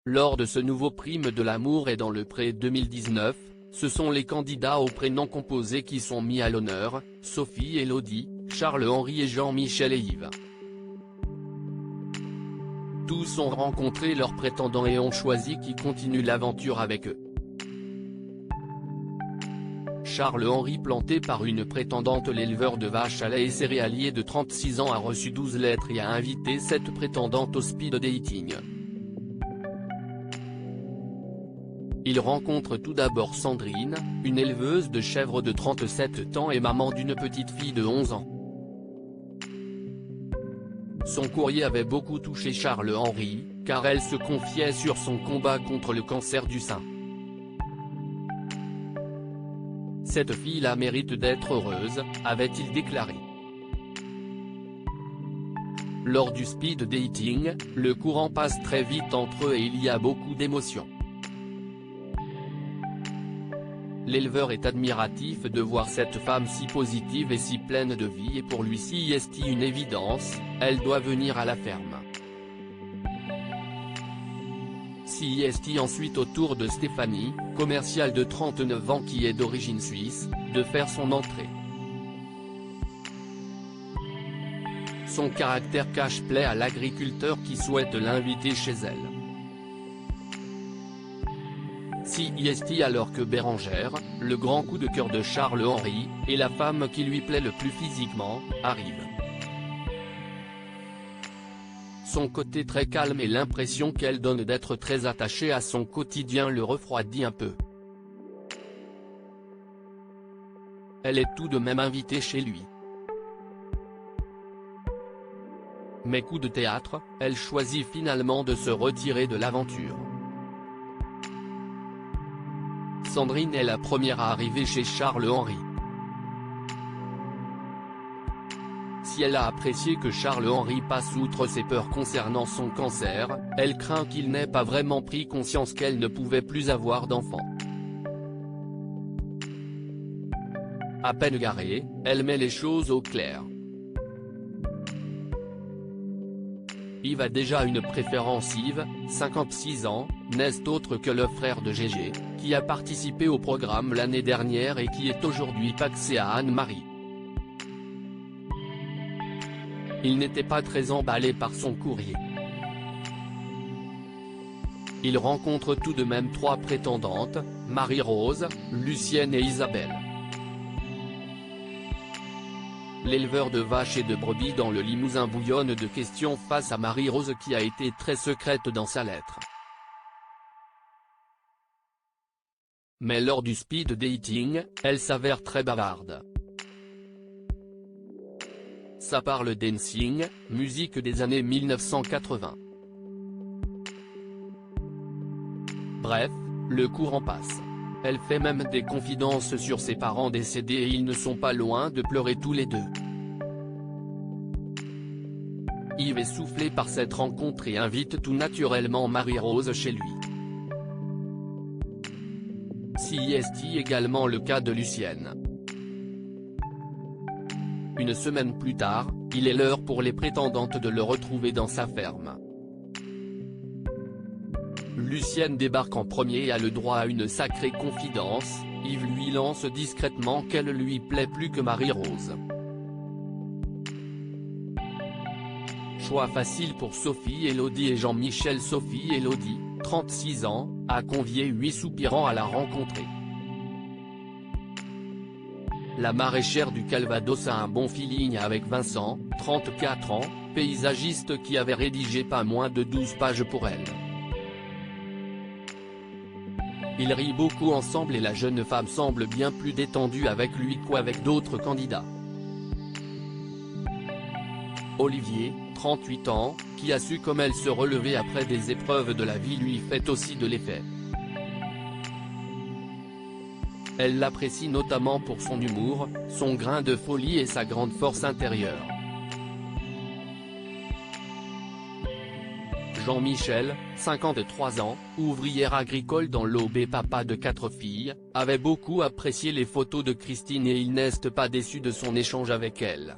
Lors de ce nouveau prime de l'amour et dans le pré 2019, ce sont les candidats au prénom composé qui sont mis à l'honneur, Sophie Elodie, Charles-Henri et Jean-Michel et Yves. Tous ont rencontré leurs prétendants et ont choisi qui continue l'aventure avec eux. Charles-Henri, planté par une prétendante, l'éleveur de vaches à lait et céréalier de 36 ans, a reçu 12 lettres et a invité cette prétendante au speed dating. Il rencontre tout d'abord Sandrine, une éleveuse de chèvres de 37 ans et maman d'une petite fille de 11 ans. Son courrier avait beaucoup touché Charles-Henri, car elle se confiait sur son combat contre le cancer du sein. Cette fille-là mérite d'être heureuse, avait-il déclaré. Lors du speed dating, le courant passe très vite entre eux et il y a beaucoup d'émotions. L'éleveur est admiratif de voir cette femme si positive et si pleine de vie, et pour lui si est une évidence, elle doit venir à la ferme. Si est ensuite au tour de Stéphanie, commerciale de 39 ans qui est d'origine suisse, de faire son entrée. Son caractère cash plaît à l'agriculteur qui souhaite l'inviter chez elle. Si est alors que Bérangère, le grand coup de cœur de Charles-Henri, et la femme qui lui plaît le plus physiquement, arrive. Son côté très calme et l'impression qu'elle donne d'être très attachée à son quotidien le refroidit un peu. Elle est tout de même invitée chez lui. Mais coup de théâtre, elle choisit finalement de se retirer de l'aventure. Sandrine est la première à arriver chez Charles-Henri. Si elle a apprécié que Charles-Henri passe outre ses peurs concernant son cancer, elle craint qu'il n'ait pas vraiment pris conscience qu'elle ne pouvait plus avoir d'enfant. À peine garée, elle met les choses au clair. Yves a déjà une préférence. Yves, 56 ans, n'est autre que le frère de Gégé, qui a participé au programme l'année dernière et qui est aujourd'hui pacsé à Anne-Marie. Il n'était pas très emballé par son courrier. Il rencontre tout de même 3 prétendantes, Marie-Rose, Lucienne et Isabelle. L'éleveur de vaches et de brebis dans le Limousin bouillonne de questions face à Marie-Rose qui a été très secrète dans sa lettre. Mais lors du speed dating, elle s'avère très bavarde. Ça parle dancing, musique des années 1980. Bref, le courant passe. Elle fait même des confidences sur ses parents décédés et ils ne sont pas loin de pleurer tous les deux. Yves est soufflé par cette rencontre et invite tout naturellement Marie-Rose chez lui. Si est également le cas de Lucienne. Une semaine plus tard, il est l'heure pour les prétendantes de le retrouver dans sa ferme. Lucienne débarque en premier et a le droit à une sacrée confidence. Yves lui lance discrètement qu'elle lui plaît plus que Marie-Rose. Choix facile pour Sophie Elodie et Jean-Michel. Sophie Elodie, 36 ans, a convié 8 soupirants à la rencontrer. La maraîchère du Calvados a un bon feeling avec Vincent, 34 ans, paysagiste qui avait rédigé pas moins de 12 pages pour elle. Ils rient beaucoup ensemble et la jeune femme semble bien plus détendue avec lui qu'avec d'autres candidats. Olivier, 38 ans, qui a su comme elle se relever après des épreuves de la vie lui fait aussi de l'effet. Elle l'apprécie notamment pour son humour, son grain de folie et sa grande force intérieure. Jean-Michel, 53 ans, ouvrier agricole dans l'Aube et papa de 4 filles, avait beaucoup apprécié les photos de Christine et il n'est pas déçu de son échange avec elle.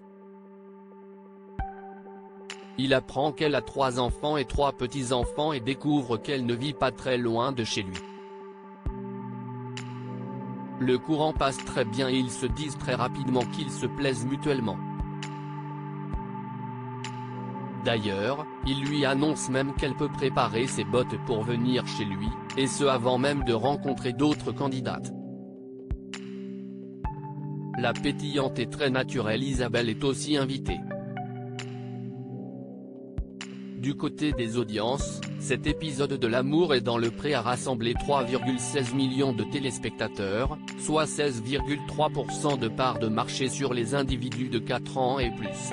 Il apprend qu'elle a 3 enfants et 3 petits-enfants et découvre qu'elle ne vit pas très loin de chez lui. Le courant passe très bien et ils se disent très rapidement qu'ils se plaisent mutuellement. D'ailleurs, il lui annonce même qu'elle peut préparer ses bottes pour venir chez lui, et ce avant même de rencontrer d'autres candidates. La pétillante et très naturelle Isabelle est aussi invitée. Du côté des audiences, cet épisode de L'amour est dans le pré a rassemblé 3,16 millions de téléspectateurs, soit 16,3% de part de marché sur les individus de 4 ans et plus.